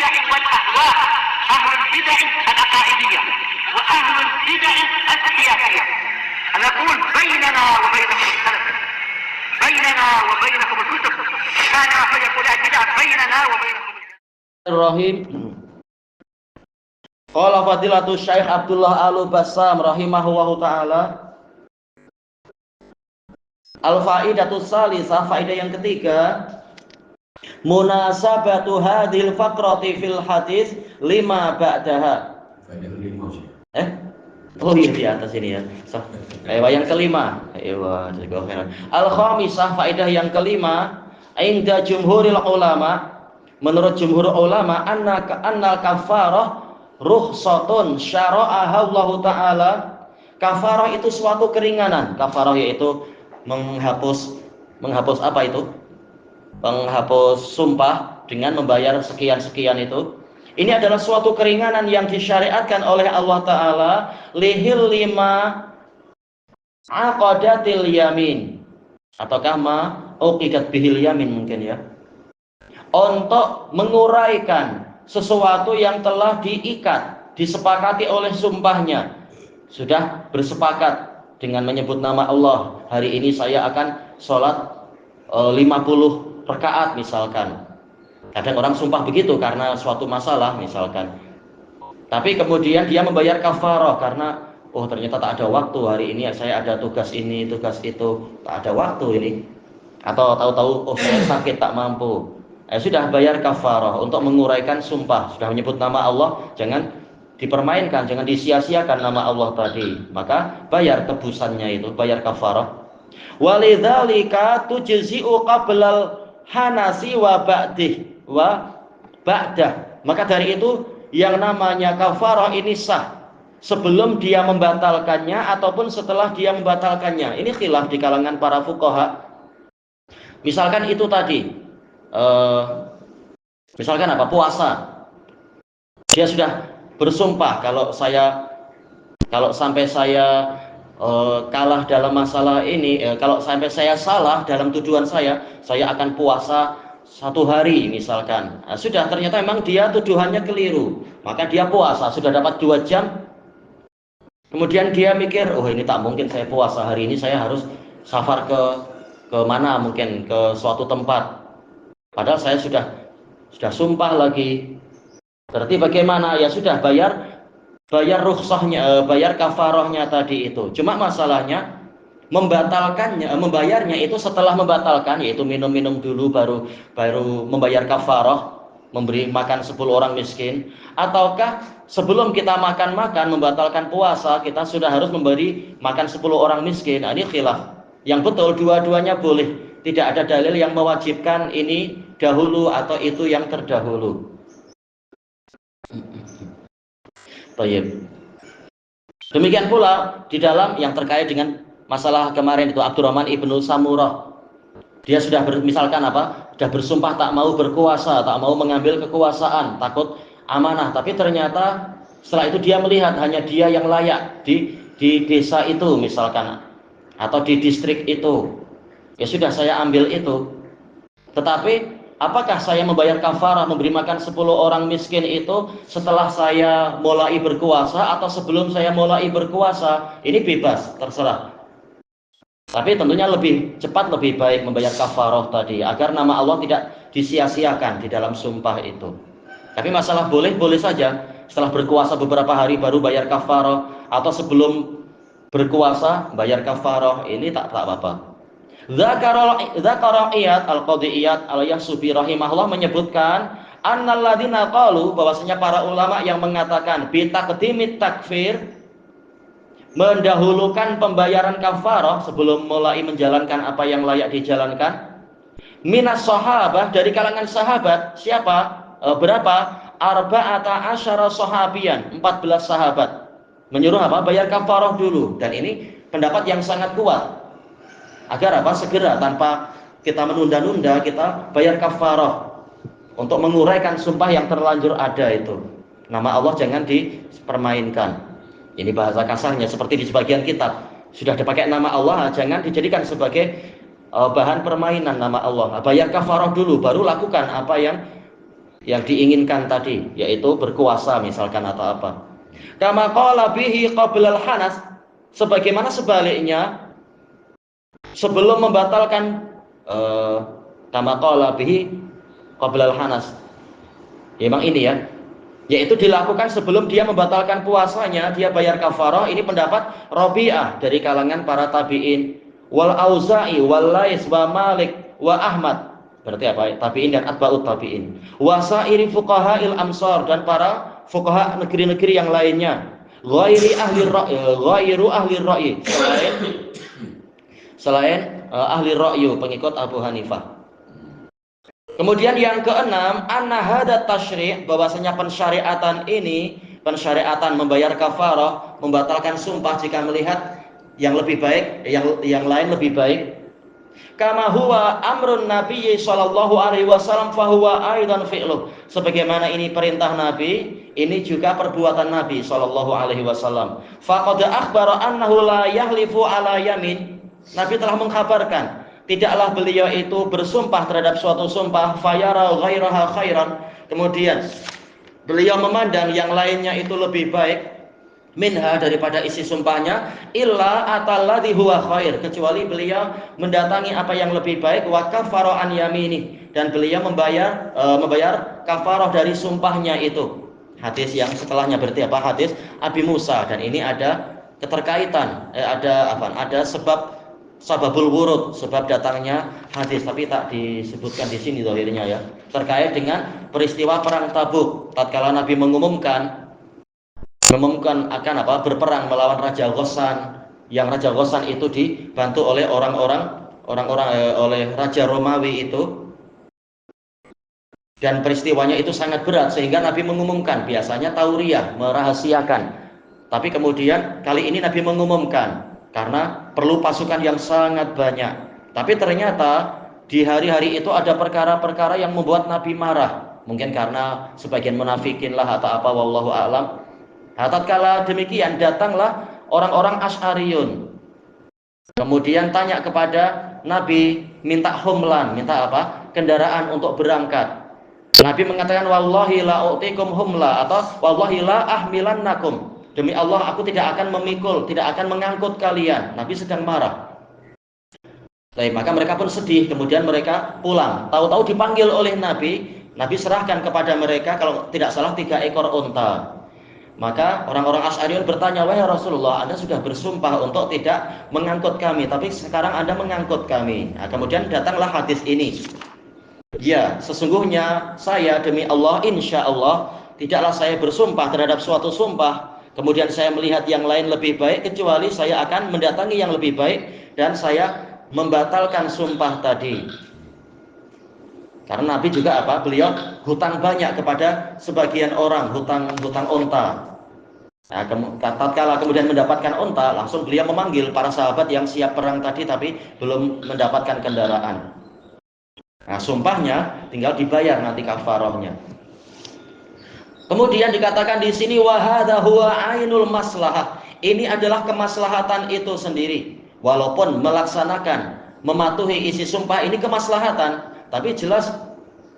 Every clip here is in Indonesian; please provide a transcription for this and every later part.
البدع والأهواء، أهل البدع العقائدية وأهل البدع السياسية. نقول بيننا وبينكم السلف، بيننا وبينكم الكتب، كان فيقول البدع بيننا وبينكم. Bismillahirrahmanirrahim. Qala Fadilatul Syekh Abdullah Al-Bassam rahimahullahu taala. Al-faidatus salisah, faedah yang ketiga, munasabatu hadhil faqrati fil hadis lima ba'daha. Oh iya di atas ini ya. Yang kelima. Al-khamisah, faedah yang kelima, inda jumhuril ulama, menurut jumhur ulama, annal kafarah rukhsatun syara'aha Allah taala. Kafarah itu suatu keringanan. Kafarah yaitu menghapus apa itu? Menghapus sumpah dengan membayar sekian-sekian itu. Ini adalah suatu keringanan yang disyariatkan oleh Allah taala lihil lima aqadatil yamin, ataukah ma uqidat bihil yamin mungkin ya, untuk menguraikan sesuatu yang telah diikat, disepakati oleh sumpahnya. Sudah bersepakat dengan menyebut nama Allah, hari ini saya akan sholat 50 rakaat misalkan. Kadang orang sumpah begitu karena suatu masalah misalkan. Tapi kemudian dia membayar kafarah karena oh ternyata tak ada waktu, hari ini saya ada tugas ini, tugas itu, tak ada waktu ini. Atau tahu-tahu oh saya sakit tak mampu. Sudah bayar kafarah untuk menguraikan sumpah. Sudah menyebut nama Allah, jangan dipermainkan, jangan disia-siakan nama Allah tadi. Maka bayar tebusannya itu, bayar kafarah. Walidzalika tujzi'u qablal hanasi wa ba'dih wa ba'dah. Maka dari itu yang namanya kafarah ini sah sebelum dia membatalkannya ataupun setelah dia membatalkannya. Ini khilaf di kalangan para fuqaha. Misalkan itu tadi, misalkan apa? Puasa. Dia sudah bersumpah kalau sampai saya kalah dalam masalah ini, kalau sampai saya salah dalam tuduhan saya akan puasa 1 hari misalkan. Sudah ternyata memang dia tuduhannya keliru, maka dia puasa, sudah dapat 2 jam. Kemudian dia mikir, oh ini tak mungkin saya puasa hari ini, saya harus safar ke mana, mungkin ke suatu tempat. Padahal saya sudah sumpah lagi. Berarti bagaimana? Ya sudah bayar rukhsahnya, bayar kafarahnya tadi itu. Cuma masalahnya membayarnya itu setelah membatalkan, yaitu minum-minum dulu baru membayar kafarah, memberi makan 10 orang miskin, ataukah sebelum kita makan membatalkan puasa, kita sudah harus memberi makan 10 orang miskin. Nah, ini khilaf. Yang betul dua-duanya boleh. Tidak ada dalil yang mewajibkan ini dahulu atau itu yang terdahulu. Baik. Demikian pula di dalam yang terkait dengan masalah kemarin itu Abdurrahman ibnu Samurah. Dia sudah misalkan apa? Sudah bersumpah tak mau berkuasa, tak mau mengambil kekuasaan, takut amanah. Tapi ternyata setelah itu dia melihat hanya dia yang layak di desa itu misalkan, atau di distrik itu. Ya sudah saya ambil itu. Tetapi apakah saya membayar kafarah, memberi makan 10 orang miskin itu setelah saya mulai berkuasa atau sebelum saya mulai berkuasa? Ini bebas, terserah. Tapi tentunya lebih cepat, lebih baik membayar kafarah tadi, agar nama Allah tidak disia-siakan di dalam sumpah itu. Tapi masalah boleh saja. Setelah berkuasa beberapa hari baru bayar kafarah, atau sebelum berkuasa bayar kafarah, ini tak apa-apa. Dzakara Iyad Al-Qadhi Iyad Al-Yahsubi rahimahullah menyebutkan annalladzina qalu, bahwasanya para ulama yang mengatakan bi taqdimit takfir, mendahulukan pembayaran kafarah sebelum mulai menjalankan apa yang layak dijalankan, minas sahabah, dari kalangan sahabat. Siapa? Berapa? Arba'ata asyara sahabiyan, 14 sahabat. Menyuruh apa? Bayar kafarah dulu. Dan ini pendapat yang sangat kuat. Agar apa? Segera, tanpa kita menunda-nunda, kita bayar kafarah untuk menguraikan sumpah yang terlanjur ada itu. Nama Allah jangan dipermainkan. Ini bahasa kasarnya, seperti di sebagian kitab sudah dipakai nama Allah, jangan dijadikan sebagai bahan permainan nama Allah. Bayar kafarah dulu, baru lakukan apa yang yang diinginkan tadi, yaitu berkuasa misalkan atau apa. Kama qala bihi qabla al-hanas, sebagaimana sebaliknya sebelum membatalkan kama qala bihi qabla al-hanas. Ya, memang ini ya, yaitu dilakukan sebelum dia membatalkan puasanya, dia bayar kafarah. Ini pendapat Rabi'ah dari kalangan para tabi'in, wal Auza'i wal Lais wa Malik wa Ahmad, berarti apa? Tabi'in dan atba'ut tabi'in, wa sa'iri fuqaha'il amsar, dan para fuqaha negeri-negeri yang lainnya, ghairu ahli ra'yi, selain ahli ra'yu, pengikut Abu Hanifah. Kemudian yang keenam, anna hadat tasyri', bahwasanya pensyariatan ini, pensyariatan membayar kafarah, membatalkan sumpah jika melihat yang lebih baik, yang lain lebih baik. Kama huwa amrun Nabi sallallahu alaihi wasallam fa huwa aidan fi'luh. Sebagaimana ini perintah Nabi, ini juga perbuatan Nabi sallallahu alaihi wasallam. Faqad akhbara annahu la yahlifu ala yamin. Nabi telah mengkabarkan, tidaklah beliau itu bersumpah terhadap suatu sumpah fayara ghairaha khairan, kemudian beliau memandang yang lainnya itu lebih baik, minha, daripada isi sumpahnya, illa atalladhi huwa khair, kecuali beliau mendatangi apa yang lebih baik, wa kafara an yamini, dan beliau membayar kafarah dari sumpahnya itu. Hadis yang setelahnya berarti apa? Hadis Abi Musa, dan ini ada keterkaitan, ada sababul wurud, sebab datangnya hadis, tapi tak disebutkan di sini zahirnya ya, terkait dengan peristiwa perang Tabuk, tatkala Nabi mengumumkan akan berperang melawan Raja Ghassan, yang Raja Ghassan itu dibantu oleh orang-orang oleh Raja Romawi itu, dan peristiwanya itu sangat berat sehingga Nabi mengumumkan. Biasanya tauriyah, merahasiakan, tapi kemudian kali ini Nabi mengumumkan karena perlu pasukan yang sangat banyak. Tapi ternyata di hari-hari itu ada perkara-perkara yang membuat Nabi marah, mungkin karena sebagian munafikin lah atau apa, wallahu a'lam. Tatkala demikian, datanglah orang-orang Asy'ariyun, kemudian tanya kepada Nabi, minta humlan, minta apa? Kendaraan untuk berangkat. Nabi mengatakan, wallahi la u'tikum humla, atau wallahi la ahmilannakum, demi Allah aku tidak akan memikul, tidak akan mengangkut kalian. Nabi sedang marah. Maka mereka pun sedih, kemudian mereka pulang. Tahu-tahu dipanggil oleh Nabi, Nabi serahkan kepada mereka kalau tidak salah 3 ekor unta. Maka orang-orang Asy'ariyun bertanya, wahai Rasulullah, Anda sudah bersumpah untuk tidak mengangkut kami, tapi sekarang Anda mengangkut kami. Nah, kemudian datanglah hadis ini. Ya, sesungguhnya saya demi Allah, insya Allah, tidaklah saya bersumpah terhadap suatu sumpah, kemudian saya melihat yang lain lebih baik, kecuali saya akan mendatangi yang lebih baik dan saya membatalkan sumpah tadi. Karena Nabi juga beliau hutang banyak kepada sebagian orang, hutang unta. Nah, tatkala kemudian mendapatkan unta, langsung beliau memanggil para sahabat yang siap perang tadi tapi belum mendapatkan kendaraan. Nah, sumpahnya tinggal dibayar nanti kafarahnya. Kemudian dikatakan di sini, wa hadza huwa ainul maslahah. Ini adalah kemaslahatan itu sendiri. Walaupun melaksanakan, mematuhi isi sumpah ini kemaslahatan, tapi jelas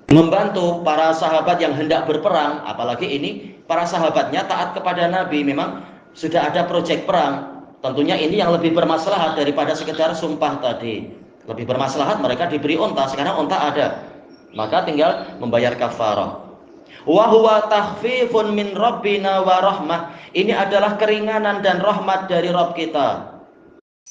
membantu para sahabat yang hendak berperang, apalagi ini para sahabatnya taat kepada Nabi, memang sudah ada proyek perang. Tentunya ini yang lebih bermaslahat daripada sekedar sumpah tadi. Lebih bermaslahat mereka diberi unta, sekarang unta ada, maka tinggal membayar kafarah. Wa huwa takhfifun min rabbina wa rahmah. Ini adalah keringanan dan rahmat dari Rabb kita,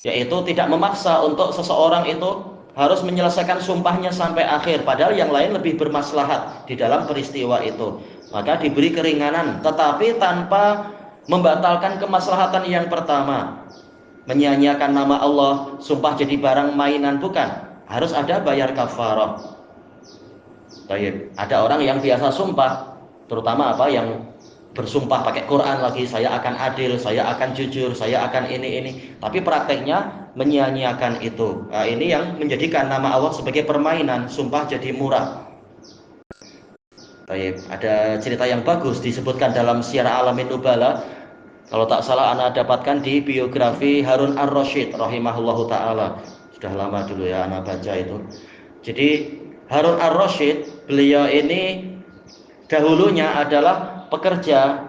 yaitu tidak memaksa untuk seseorang itu harus menyelesaikan sumpahnya sampai akhir, padahal yang lain lebih bermaslahat di dalam peristiwa itu. Maka diberi keringanan, tetapi tanpa membatalkan kemaslahatan yang pertama, menyanyiakan nama Allah, sumpah jadi barang mainan, bukan. Harus ada bayar kafarah. Baik, ada orang yang biasa sumpah, terutama yang bersumpah pakai Quran lagi, saya akan adil, saya akan jujur, saya akan ini, tapi prakteknya menyia-nyiakan itu. Nah, ini yang menjadikan nama Allah sebagai permainan, sumpah jadi murah. Baik, ada cerita yang bagus disebutkan dalam Syiar Alamin Nubala. Kalau tak salah Anda dapatkan di biografi Harun Ar-Rasyid rahimahullahu taala. Sudah lama dulu ya Anda baca itu. Jadi Harun Ar-Rasyid, beliau ini dahulunya adalah pekerja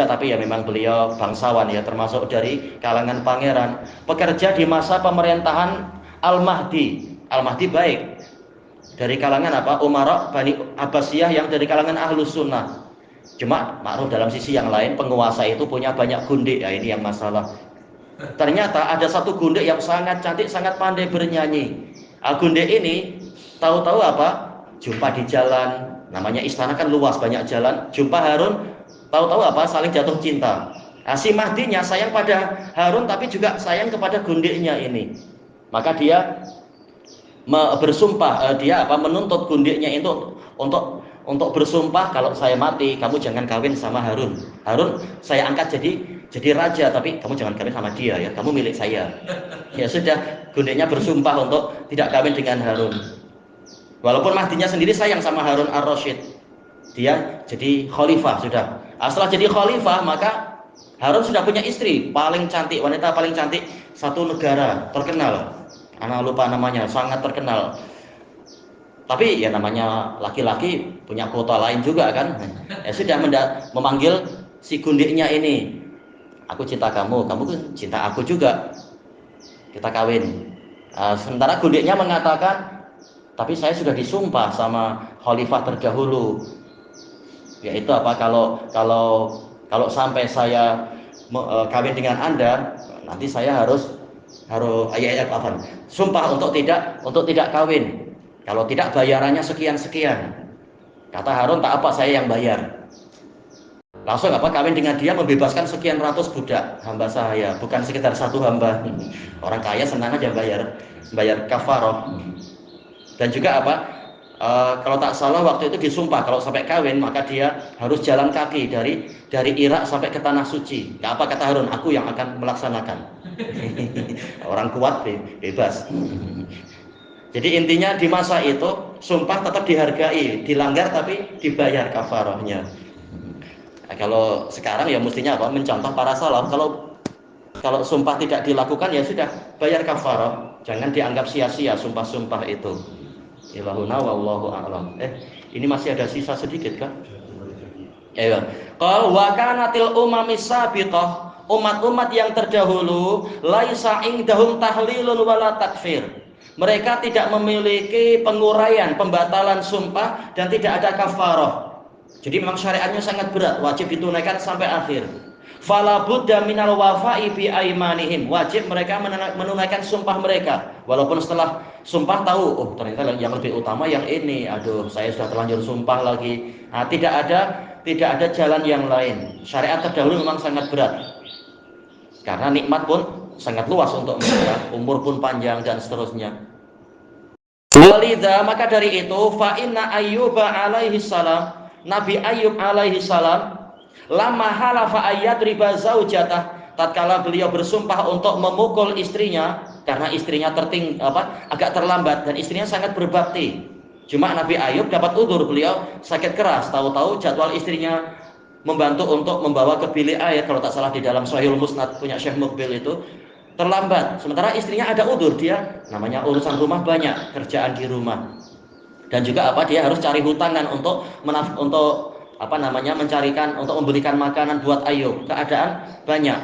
tapi ya memang beliau bangsawan ya, termasuk dari kalangan pangeran, pekerja di masa pemerintahan Al-Mahdi. Al-Mahdi baik dari kalangan apa? Umara Bani Abbasiyah yang dari kalangan Ahlus Sunnah. Cuma maklum dalam sisi yang lain penguasa itu punya banyak gundik ya, ini yang masalah. Ternyata ada satu gundik yang sangat cantik, sangat pandai bernyanyi. Gundik ini tahu-tahu apa? Jumpa di jalan, namanya istana kan luas banyak jalan. Jumpa Harun, tahu-tahu apa? Saling jatuh cinta. Si Mahdinya sayang pada Harun tapi juga sayang kepada gundiknya ini. Maka dia bersumpah, dia menuntut gundiknya itu untuk bersumpah, kalau saya mati kamu jangan kawin sama Harun. Harun saya angkat jadi raja, tapi kamu jangan kawin sama dia ya, kamu milik saya. Ya sudah, gundiknya bersumpah untuk tidak kawin dengan Harun. Walaupun Mahdinya sendiri sayang sama Harun Ar-Rasyid, dia jadi khalifah sudah. Setelah jadi khalifah maka Harun sudah punya istri paling cantik, wanita paling cantik satu negara terkenal. Anak lupa namanya, sangat terkenal. Tapi ya namanya laki-laki punya kota lain juga kan. Ya sudah memanggil si gundiknya ini. Aku cinta kamu, kamu kan cinta aku juga. Kita kawin. Sementara gundiknya mengatakan, tapi saya sudah disumpah sama khalifah terdahulu. Yaitu kalau sampai saya kawin dengan Anda, nanti saya harus sumpah untuk tidak kawin. Kalau tidak bayarannya sekian. Kata Harun, tak apa, saya yang bayar. Langsung kawin dengan dia, membebaskan sekian ratus budak hamba saya, bukan sekitar satu hamba. Orang kaya senang aja bayar kafarah. Dan juga kalau tak salah waktu itu disumpah kalau sampai kawin maka dia harus jalan kaki dari Irak sampai ke tanah suci. Kata Harun, aku yang akan melaksanakan. Orang kuat bebas. Jadi intinya di masa itu sumpah tetap dihargai, dilanggar tapi dibayar kafarahnya. Kalau sekarang ya mestinya mencontoh para salaf. Kalau sumpah tidak dilakukan ya sudah bayar kafarah. Jangan dianggap sia-sia sumpah-sumpah itu. Ilahuna wallahu a'lam. Ini masih ada sisa sedikit kan? Ya. Qal wa kanatil umamis sabiqah, umat-umat yang terdahulu laisa indahum tahlilun wala takfir. Mereka tidak memiliki penguraian, pembatalan sumpah dan tidak ada kafarah. Jadi memang syariatnya sangat berat, wajib ditunaikan sampai akhir. Fala budda minal wafa'i bi aimanihim. Wajib mereka menunaikan sumpah mereka. Walaupun setelah sumpah tahu, ternyata yang lebih utama yang ini. Aduh, saya sudah terlanjur sumpah lagi. Tidak ada jalan yang lain. Syariat terdahulu memang sangat berat. Karena nikmat pun sangat luas untuk mereka, umur pun panjang dan seterusnya. Walidha, maka dari itu fa inna Ayyuba alaihi salam, Nabi Ayyub alaihi salam, lama halafa ayat riba zaujatah, tatkala beliau bersumpah untuk memukul istrinya karena istrinya agak terlambat dan istrinya sangat berbakti. Cuma Nabi Ayyub dapat udzur, beliau sakit keras, tahu-tahu jadwal istrinya membantu untuk membawa ke bilik air, kalau tak salah di dalam Sahihul Musnad punya Syekh Muqbil itu, terlambat. Sementara istrinya ada udzur, dia namanya urusan rumah banyak, kerjaan di rumah. Dan juga dia harus cari hutangan untuk mencarikan, untuk memberikan makanan buat Ayub. Keadaan banyak.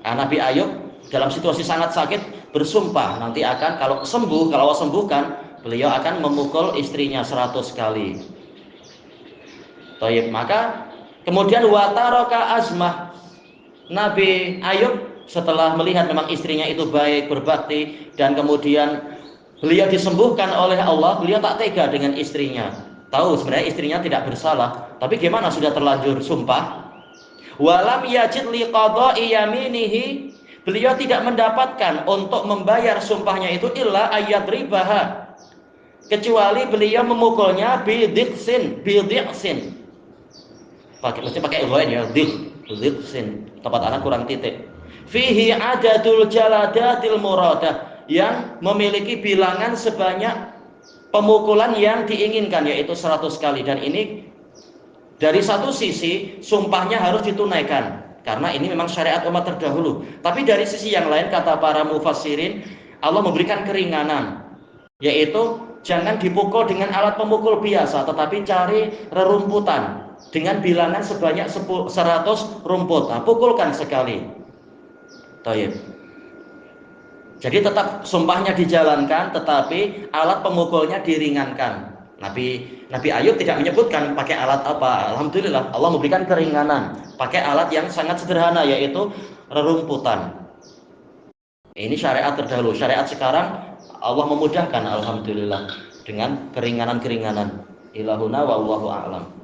Nabi Ayub dalam situasi sangat sakit bersumpah nanti akan kalau sembuhkan beliau akan memukul istrinya 100 kali. Taib, maka kemudian wataraka azmah, Nabi Ayub setelah melihat memang istrinya itu baik, berbakti, dan kemudian beliau disembuhkan oleh Allah, beliau tak tega dengan istrinya. Tahu sebenarnya istrinya tidak bersalah, tapi gimana sudah terlanjur sumpah. Walam yajid liqada'i yaminihi, beliau tidak mendapatkan untuk membayar sumpahnya itu illa ayadribaha, kecuali beliau memukulnya bidiqsin. Pakai ghain ya, diqsin. Tempat anak kurang titik. Fihi adadul jaladatil muradah, yang memiliki bilangan sebanyak pemukulan yang diinginkan, yaitu 100 kali. Dan ini dari satu sisi sumpahnya harus ditunaikan karena ini memang syariat umat terdahulu. Tapi dari sisi yang lain, kata para mufassirin, Allah memberikan keringanan, yaitu jangan dipukul dengan alat pemukul biasa, tetapi cari rerumputan dengan bilangan sebanyak 100 rumput. Nah, pukulkan sekali. Taib. Jadi tetap sumpahnya dijalankan, tetapi alat pemukulnya diringankan. Nabi Ayub tidak menyebutkan pakai alat apa. Alhamdulillah Allah memberikan keringanan. Pakai alat yang sangat sederhana, yaitu rerumputan. Ini syariat terdahulu. Syariat sekarang Allah memudahkan, alhamdulillah, dengan keringanan-keringanan. Ilahuna wallahu a'lam.